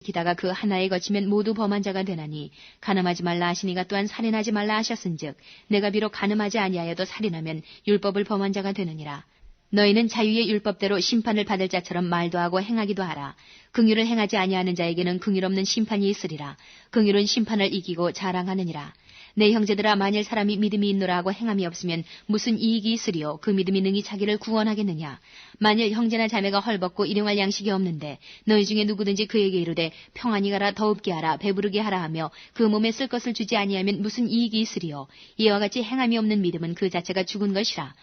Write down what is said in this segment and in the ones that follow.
기다가 그 하나에 거치면 모두 범한 자가 되나니 간음하지 말라 하시니가 또한 살인하지 말라 하셨은즉 내가 비록 간음하지 아니하여도 살인하면 율법을 범한 자가 되느니라. 너희는 자유의 율법대로 심판을 받을 자처럼 말도 하고 행하기도 하라. 긍휼을 행하지 아니하는 자에게는 긍휼 없는 심판이 있으리라. 긍휼은 심판을 이기고 자랑하느니라. 내 형제들아, 만일 사람이 믿음이 있노라 하고 행함이 없으면 무슨 이익이 있으리요? 그 믿음이 능히 자기를 구원하겠느냐? 만일 형제나 자매가 헐벗고 일용할 양식이 없는데 너희 중에 누구든지 그에게 이르되 평안히 가라, 더웁게 하라, 배부르게 하라 하며 그 몸에 쓸 것을 주지 아니하면 무슨 이익이 있으리요? 이와 같이 행함이 없는 믿음은 그 자체가 죽은 것이라.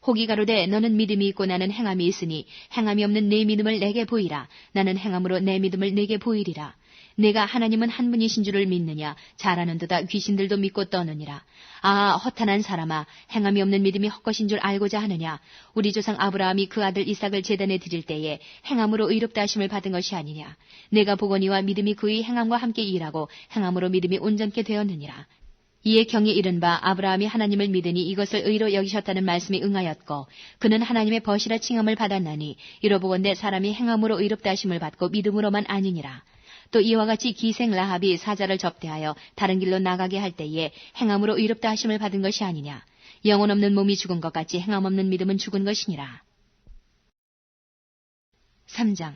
혹이 가로되 너는 믿음이 있고 나는 행함이 있으니 행함이 없는 내 믿음을 내게 보이라. 나는 행함으로 내 믿음을 내게 보이리라. 내가 하나님은 한 분이신 줄을 믿느냐? 잘하는도다 귀신들도 믿고 떠느니라. 아, 허탄한 사람아, 행함이 없는 믿음이 헛것인 줄 알고자 하느냐? 우리 조상 아브라함이 그 아들 이삭을 제단에 드릴 때에 행함으로 의롭다 하심을 받은 것이 아니냐? 내가 보거니와 믿음이 그의 행함과 함께 일하고 행함으로 믿음이 온전케 되었느니라. 이에 경에 이른 바 아브라함이 하나님을 믿으니 이것을 의로 여기셨다는 말씀이 응하였고 그는 하나님의 벗이라 칭함을 받았나니 이로보건대 사람이 행함으로 의롭다 하심을 받고 믿음으로만 아니니라. 또 이와 같이 기생 라합이 사자를 접대하여 다른 길로 나가게 할 때에 행함으로 의롭다 하심을 받은 것이 아니냐. 영혼 없는 몸이 죽은 것 같이 행함 없는 믿음은 죽은 것이니라. 3장.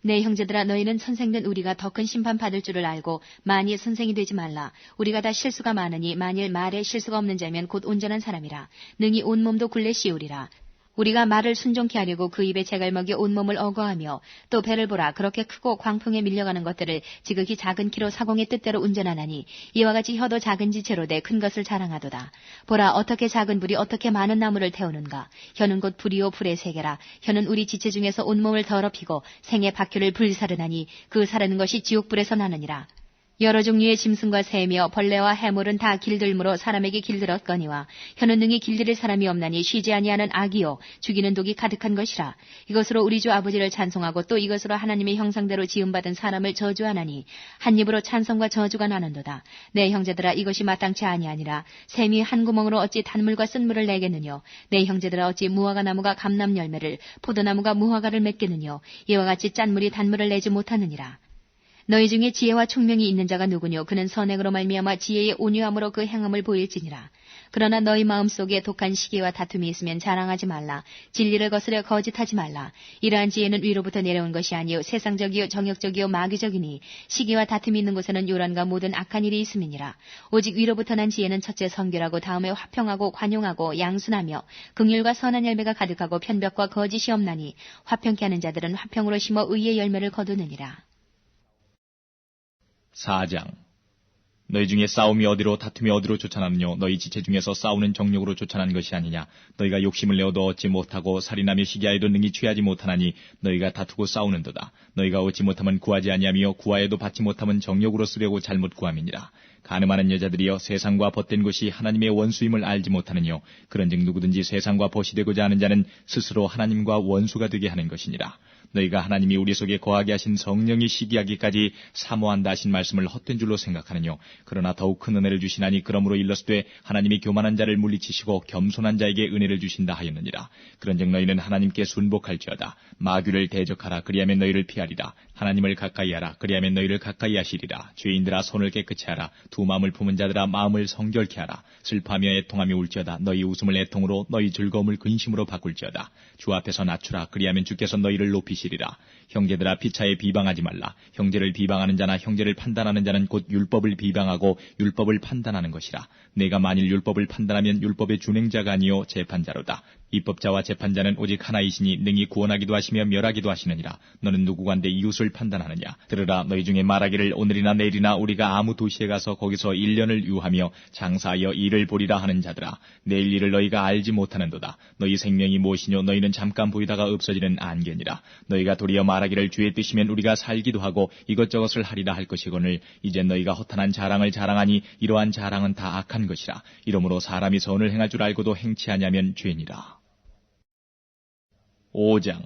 내 형제들아, 너희는 선생된 우리가 더 큰 심판 받을 줄을 알고 만일 선생이 되지 말라. 우리가 다 실수가 많으니 만일 말에 실수가 없는 자면 곧 온전한 사람이라. 능히 온몸도 굴레 씌우리라. 우리가 말을 순종케 하려고 그 입에 재갈 먹여 온몸을 어거하며 또 배를 보라. 그렇게 크고 광풍에 밀려가는 것들을 지극히 작은 키로 사공의 뜻대로 운전하나니 이와 같이 혀도 작은 지체로 돼 큰 것을 자랑하도다. 보라, 어떻게 작은 불이 어떻게 많은 나무를 태우는가. 혀는 곧 불이요 불의 세계라. 혀는 우리 지체 중에서 온몸을 더럽히고 생의 바퀴를 불사르나니 그 사르는 것이 지옥불에서 나느니라. 여러 종류의 짐승과 새며 벌레와 해물은 다 길들므로 사람에게 길들었거니와 혀는 능히 길들일 사람이 없나니 쉬지 아니하는 악이요 죽이는 독이 가득한 것이라. 이것으로 우리 주 아버지를 찬송하고 또 이것으로 하나님의 형상대로 지음받은 사람을 저주하나니 한 입으로 찬송과 저주가 나는도다. 내 형제들아, 이것이 마땅치 아니하니라. 샘이 한 구멍으로 어찌 단물과 쓴물을 내겠느뇨? 내 형제들아, 어찌 무화과 나무가 감람 열매를 포도나무가 무화과를 맺겠느뇨? 이와 같이 짠물이 단물을 내지 못하느니라. 너희 중에 지혜와 총명이 있는 자가 누구뇨? 그는 선행으로 말미암아 지혜의 온유함으로 그 행함을 보일지니라. 그러나 너희 마음속에 독한 시기와 다툼이 있으면 자랑하지 말라. 진리를 거스려 거짓하지 말라. 이러한 지혜는 위로부터 내려온 것이 아니요 세상적이요 정욕적이요 마귀적이니 시기와 다툼이 있는 곳에는 요란과 모든 악한 일이 있음이니라. 오직 위로부터 난 지혜는 첫째 선결하고 다음에 화평하고 관용하고 양순하며 긍휼과 선한 열매가 가득하고 편벽과 거짓이 없나니 화평케 하는 자들은 화평으로 심어 의의 열매를 거두느니라. 4장. 너희 중에 싸움이 어디로 다툼이 어디로 쫓아나느뇨? 너희 지체 중에서 싸우는 정욕으로 쫓아난 것이 아니냐? 너희가 욕심을 내어도 얻지 못하고 살인하며 시기하여도 능히 취하지 못하나니 너희가 다투고 싸우는도다. 너희가 얻지 못하면 구하지 아니하며 구하여도 받지 못하면 정욕으로 쓰려고 잘못 구함이니라. 간음하는 여자들이여, 세상과 벗된 것이 하나님의 원수임을 알지 못하느뇨? 그런즉 누구든지 세상과 벗이 되고자 하는 자는 스스로 하나님과 원수가 되게 하는 것이니라. 너희가 하나님이 우리 속에 거하게 하신 성령이 시기하기까지 사모한다 하신 말씀을 헛된 줄로 생각하느뇨? 그러나 더욱 큰 은혜를 주시나니 그러므로 일렀으되 하나님이 교만한 자를 물리치시고 겸손한 자에게 은혜를 주신다 하였느니라. 그런즉 너희는 하나님께 순복할지어다. 마귀를 대적하라. 그리하면 너희를 피하리라. 하나님을 가까이 하라. 그리하면 너희를 가까이 하시리라. 죄인들아, 손을 깨끗이 하라. 두 마음을 품은 자들아, 마음을 성결케 하라. 슬퍼하며 애통하며 울지어다. 너희 웃음을 애통으로 너희 즐거움을 근심으로 바꿀지어다. 주 앞에서 낮추라. 그리하면 주께서 너희를 높이시리라. 형제들아, 피차에 비방하지 말라. 형제를 비방하는 자나 형제를 판단하는 자는 곧 율법을 비방하고 율법을 판단하는 것이라. 내가 만일 율법을 판단하면 율법의 준행자가 아니요 재판자로다. 입법자와 재판자는 오직 하나이시니 능히 구원하기도 하시며 멸하기도 하시느니라. 너는 누구간데 이웃을 판단하느냐? 들으라, 너희 중에 말하기를 오늘이나 내일이나 우리가 아무 도시에 가서 거기서 1년을 유하며 장사하여 일을 보리라 하는 자들아, 내일 일을 너희가 알지 못하는도다. 너희 생명이 무엇이뇨? 너희는 잠깐 보이다가 없어지는 안개니라. 너희가 도리어 말하기를 주의 뜻이면 우리가 살기도 하고 이것저것을 하리라 할 것이거늘 이제 너희가 허탄한 자랑을 자랑하니 이러한 자랑은 다 악한 것이라. 이러므로 사람이 선을 행할 줄 알고도 행치 아니하면 죄니라. 5장.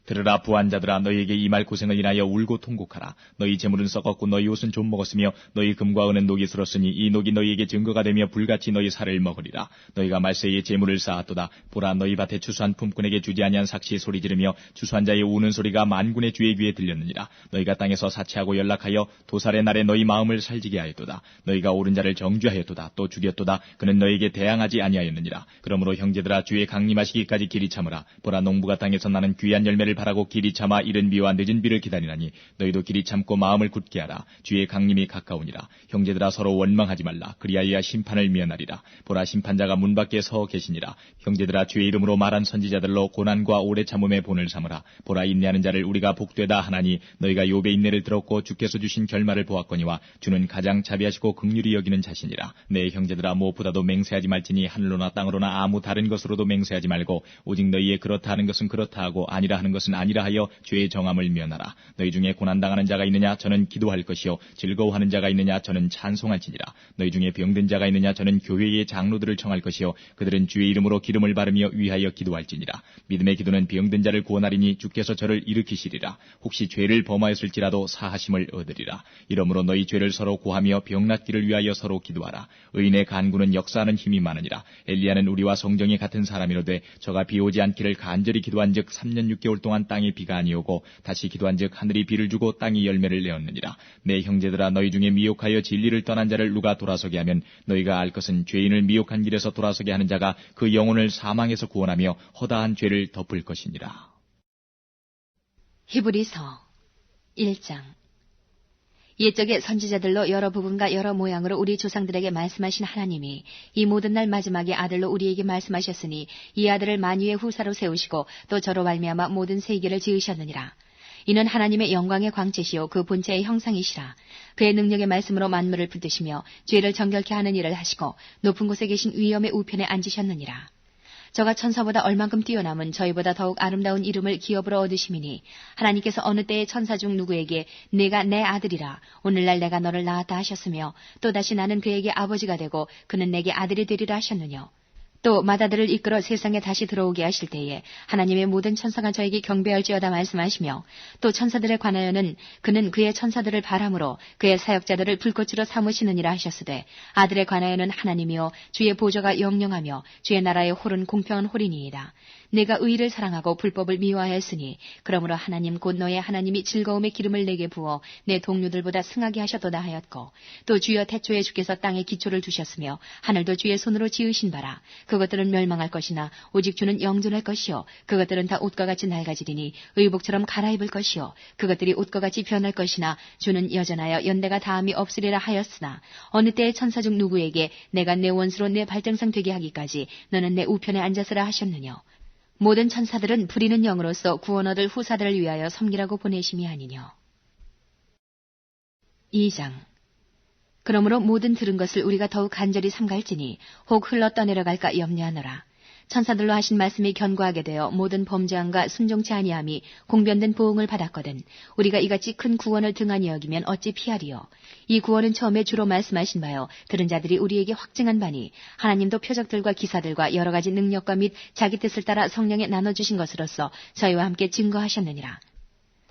들으라 부한자들아 너희에게 임할 고생을 인하여 울고 통곡하라. 너희 재물은 썩었고 너희 옷은 좀 먹었으며 너희 금과 은은 녹이 슬었으니 이 녹이 너희에게 증거가 되며 불같이 너희 살을 먹으리라. 너희가 말세에 재물을 쌓았도다. 보라 너희 밭에 추수한 품꾼에게 주지 아니한 삭시 소리 지르며 추수한 자의 우는 소리가 만군의 주의 귀에 들렸느니라. 너희가 땅에서 사치하고 연락하여 도살의 날에 너희 마음을 살지게 하였도다. 너희가 옳은 자를 정죄하였도다. 또 죽였도다. 그는 너희에게 대항하지 아니하였느니라. 그러므로 형제들아 주의 강림하시기까지 길이 참으라. 보라 농부가 땅에서 나는 귀한 열매를 바라고 길이 참아 이른 비와 늦은 비를 기다리나니 너희도 길이 참고 마음을 굳게 하라. 주의 강림이 가까우니라. 형제들아 서로 원망하지 말라. 그리하여 심판을 면하리라. 보라 심판자가 문 밖에 서 계시니라. 형제들아 주의 이름으로 말한 선지자들로 고난과 오래 참음의 본을 삼으라. 보라 인내하는 자를 우리가 복되다 하나니 너희가 욥의 인내를 들었고 주께서 주신 결말을 보았거니와 주는 가장 자비하시고 긍휼히 여기는 자신이라. 내 형제들아 무엇보다도 맹세하지 말지니 하늘로나 땅으로나 아무 다른 것으로도 맹세하지 말고 오직 너희의 그렇다 하는 것은 그렇다 하고 아니라 하는 것은 아니라 하여 죄의 정함을 면하라. 너희 중에 고난당하는 자가 있느냐 저는 기도할 것이요 즐거워하는 자가 있느냐 저는 찬송할지니라. 너희 중에 병든 자가 있느냐 저는 교회의 장로들을 청할 것이요 그들은 주의 이름으로 기름을 바르며 위하여 기도할지니라. 믿음의 기도는 병든 자를 구원하리니 주께서 저를 일으키시리라. 혹시 죄를 범하였을지라도 사하심을 얻으리라. 이러므로 너희 죄를 서로 고하며 병낫기를 위하여 서로 기도하라. 의인의 간구는 역사하는 힘이 많으니라. 엘리야는 우리와 성정이 같은 사람이로되 저가 비 오지 않기를 간절히 기도한즉 3년 6개월 동안 땅에 비가 아니오고 다시 기도한즉 하늘이 비를 주고 땅이 열매를 내었느니라. 내 형제들아 너희 중에 미혹하여 진리를 떠난 자를 누가 돌아서게 하면 너희가 알 것은 죄인을 미혹한 길에서 돌아서게 하는 자가 그 영혼을 사망에서 구원하며 허다한 죄를 덮을 것이니라. 히브리서 1장. 옛적의 선지자들로 여러 부분과 여러 모양으로 우리 조상들에게 말씀하신 하나님이 이 모든 날 마지막에 아들로 우리에게 말씀하셨으니 이 아들을 만유의 후사로 세우시고 또 저로 말미암아 모든 세계를 지으셨느니라. 이는 하나님의 영광의 광채시요 그 본체의 형상이시라. 그의 능력의 말씀으로 만물을 붙드시며 죄를 정결케 하는 일을 하시고 높은 곳에 계신 위엄의 우편에 앉으셨느니라. 저가 천사보다 얼만큼 뛰어남은 저희보다 더욱 아름다운 이름을 기업으로 얻으심이니 하나님께서 어느 때에 천사 중 누구에게 내가 내 아들이라 오늘날 내가 너를 낳았다 하셨으며 또다시 나는 그에게 아버지가 되고 그는 내게 아들이 되리라 하셨느뇨. 또 맏아들을 이끌어 세상에 다시 들어오게 하실 때에 하나님의 모든 천사가 저에게 경배할지어다 말씀하시며 또 천사들에 관하여는 그는 그의 천사들을 바람으로 그의 사역자들을 불꽃으로 삼으시느니라 하셨으되 아들에 관하여는 하나님이요 주의 보좌가 영영하며 주의 나라의 홀은 공평한 홀이니이다. 내가 의를 사랑하고 불법을 미워하였으니 그러므로 하나님 곧 너의 하나님이 즐거움의 기름을 내게 부어 내 동료들보다 승하게 하셨도다 하였고 또 주여 태초에 주께서 땅에 기초를 두셨으며 하늘도 주의 손으로 지으신 바라. 그것들은 멸망할 것이나 오직 주는 영존할 것이요 그것들은 다 옷과 같이 낡아지리니 의복처럼 갈아입을 것이요 그것들이 옷과 같이 변할 것이나 주는 여전하여 연대가 다함이 없으리라 하였으나 어느 때의 천사 중 누구에게 내가 내 원수로 내 발등상 되게 하기까지 너는 내 우편에 앉았으라 하셨느뇨. 모든 천사들은 부리는 영으로서 구원 얻을 후사들을 위하여 섬기라고 보내심이 아니뇨. 2장. 그러므로 모든 들은 것을 우리가 더욱 간절히 삼갈지니 혹 흘러 떠내려갈까 염려하노라. 천사들로 하신 말씀이 견고하게 되어 모든 범죄함과 순종치 아니함이 공변된 보응을 받았거든 우리가 이같이 큰 구원을 등한히 여기면 어찌 피하리요. 이 구원은 처음에 주로 말씀하신 바요 들은 자들이 우리에게 확증한 바니 하나님도 표적들과 기사들과 여러 가지 능력과 및 자기 뜻을 따라 성령에 나눠주신 것으로서 저희와 함께 증거하셨느니라.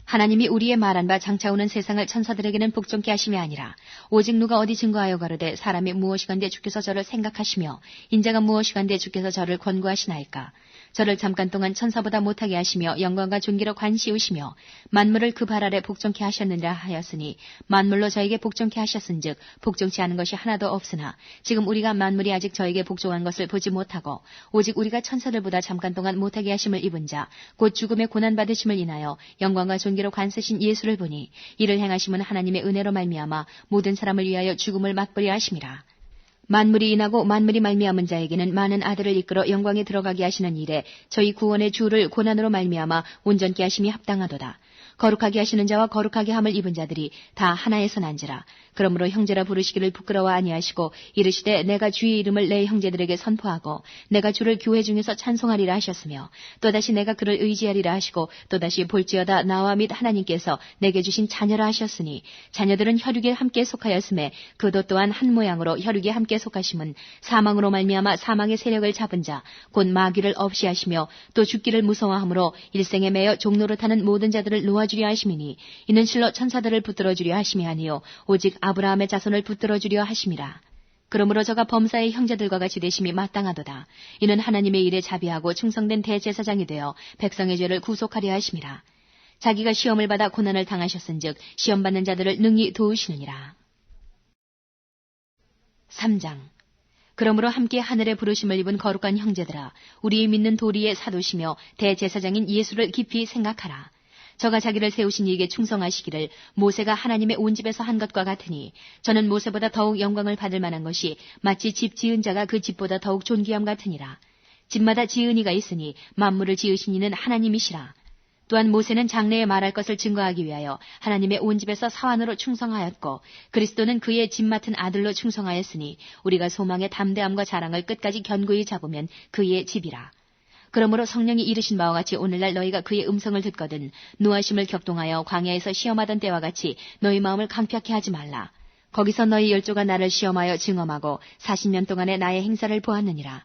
하나님이 우리의 말한 바 장차 오는 세상을 천사들에게는 복종케 하심이 아니라 오직 누가 어디 증거하여 가로되 사람이 무엇이간데 주께서 저를 생각하시며 인자가 무엇이간데 주께서 저를 권고하시나이까. 저를 잠깐 동안 천사보다 못하게 하시며 영광과 존귀로 관시우시며 만물을 그 발 아래 복종케 하셨느니라 하였으니 만물로 저에게 복종케 하셨은즉 복종치 않은 것이 하나도 없으나 지금 우리가 만물이 아직 저에게 복종한 것을 보지 못하고 오직 우리가 천사들보다 잠깐 동안 못하게 하심을 입은 자 곧 죽음의 고난받으심을 인하여 영광과 존귀로 관세신 예수를 보니 이를 행하심은 하나님의 은혜로 말미암아 모든 사람을 위하여 죽음을 맛보려 하심이라. 만물이 인하고 만물이 말미암은 자에게는 많은 아들을 이끌어 영광에 들어가게 하시는 일에 저희 구원의 주를 고난으로 말미암아 온전케 하심이 합당하도다. 거룩하게 하시는 자와 거룩하게 함을 입은 자들이 다 하나에서 난지라. 그러므로 형제라 부르시기를 부끄러워 아니하시고 이르시되 내가 주의 이름을 내 형제들에게 선포하고 내가 주를 교회 중에서 찬송하리라 하셨으며 또다시 내가 그를 의지하리라 하시고 또다시 볼지어다 나와 및 하나님께서 내게 주신 자녀라 하셨으니 자녀들은 혈육에 함께 속하였음에 그도 또한 한 모양으로 혈육에 함께 속하심은 사망으로 말미암아 사망의 세력을 잡은 자 곧 마귀를 없이 하시며 또 죽기를 무서워하므로 일생에 매여 종로를 타는 모든 자들을 놓아주려 하심이니 이는 실로 천사들을 붙들어주려 하심이 아니요 오직 아브라함의 자손을 붙들어주려 하심이라. 그러므로 저가 범사의 형제들과 같이 되심이 마땅하도다. 이는 하나님의 일에 자비하고 충성된 대제사장이 되어 백성의 죄를 구속하려 하심이라. 자기가 시험을 받아 고난을 당하셨은즉 시험받는 자들을 능히 도우시느니라. 3장. 그러므로 함께 하늘의 부르심을 입은 거룩한 형제들아, 우리의 믿는 도리의 사도시며 대제사장인 예수를 깊이 생각하라. 저가 자기를 세우신 이에게 충성하시기를 모세가 하나님의 온 집에서 한 것과 같으니 저는 모세보다 더욱 영광을 받을 만한 것이 마치 집 지은 자가 그 집보다 더욱 존귀함 같으니라. 집마다 지은 이가 있으니 만물을 지으신 이는 하나님이시라. 또한 모세는 장래에 말할 것을 증거하기 위하여 하나님의 온 집에서 사환으로 충성하였고 그리스도는 그의 집 맡은 아들로 충성하였으니 우리가 소망의 담대함과 자랑을 끝까지 견고히 잡으면 그의 집이라. 그러므로 성령이 이르신 바와 같이 오늘날 너희가 그의 음성을 듣거든 노하심을 격동하여 광야에서 시험하던 때와 같이 너희 마음을 강팍해 하지 말라. 거기서 너희 열조가 나를 시험하여 증험하고 40년 동안의 나의 행사를 보았느니라.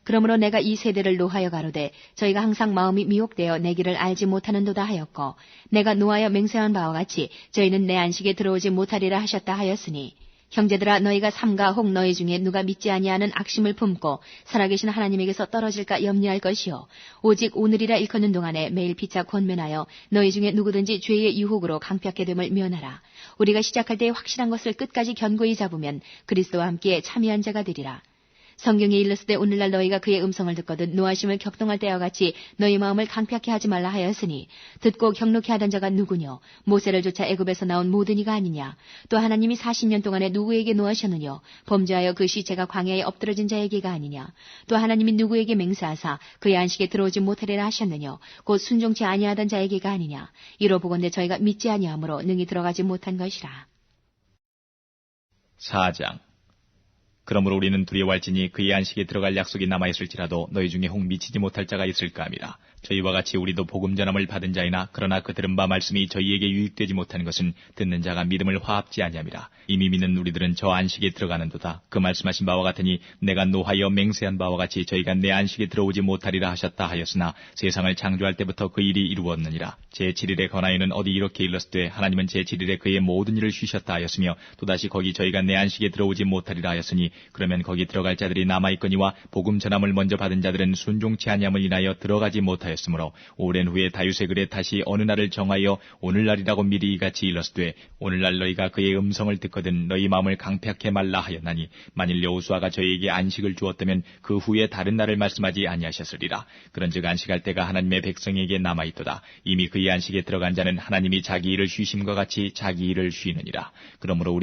그러므로 내가 이 세대를 노하여 가로되 저희가 항상 마음이 미혹되어 내 길을 알지 못하는도다 하였고 내가 노하여 맹세한 바와 같이 저희는 내 안식에 들어오지 못하리라 하셨다 하였으니 형제들아 너희가 삼가 혹 너희 중에 누가 믿지 아니하는 악심을 품고 살아계신 하나님에게서 떨어질까 염려할 것이요 오직 오늘이라 일컫는 동안에 매일 피차 권면하여 너희 중에 누구든지 죄의 유혹으로 강팍해 됨을 면하라. 우리가 시작할 때에 확실한 것을 끝까지 견고히 잡으면 그리스도와 함께 참여한 자가 되리라. 성경에 일렀을 때 오늘날 너희가 그의 음성을 듣거든 노하심을 격동할 때와 같이 너희 마음을 강팍해 하지 말라 하였으니 듣고 경록해 하던 자가 누구뇨 모세를 쫓아 애굽에서 나온 모든 이가 아니냐 또 하나님이 40년 동안에 누구에게 노하셨느뇨 범죄하여 그 시체가 광야에 엎드러진 자에게가 아니냐 또 하나님이 누구에게 맹세하사 그의 안식에 들어오지 못하리라 하셨느뇨 곧 순종치 아니하던 자에게가 아니냐 이로 보건대 저희가 믿지 아니하므로 능히 들어가지 못한 것이라. 4장. 그러므로 우리는 두려워할지니 그의 안식에 들어갈 약속이 남아있을지라도 너희 중에 혹 미치지 못할 자가 있을까 함이라. 저희와 같이 우리도 복음 전함을 받은 자이나 그러나 그 들은 바 말씀이 저희에게 유익되지 못하는 것은 듣는 자가 믿음을 화합지 아니함이라. 이미 믿는 우리들은 저 안식에 들어가는도다. 그 말씀하신 바와 같으니 내가 노하여 맹세한 바와 같이 저희가 내 안식에 들어오지 못하리라 하셨다 하였으나 세상을 창조할 때부터 그 일이 이루었느니라. 제7일에 권하여는 어디 이렇게 일렀으되 하나님은 제7일에 그의 모든 일을 쉬셨다 하였으며 또다시 거기 저희가 내 안식에 들어오지 못하리라 하였으니 그러면 거기 들어갈 자들이 남아있거니와 복음 전함을 먼저 받은 자들은 순종치 아니함을 인하여 들어가지 못하였으므로 오랜 후에 다윗의 글에 다시 어느 날을 정하여 오늘날이라고 미리 이같이 일렀으되 오늘날 너희가 그의 음성을 듣거든 너희 마음을 강팍해 말라 하였나니 만일 여호수아가 저희에게 안식을 주었다면 그 후에 다른 날을 말씀하지 아니하셨으리라. 그런즉 안식할 때가 하나님의 백성에게 남아있도다. 이미 그의 안식에 들어간 자는 하나님이 자기 일을 쉬심과 같이 자기 일을 쉬느니라. 그러므로 우리가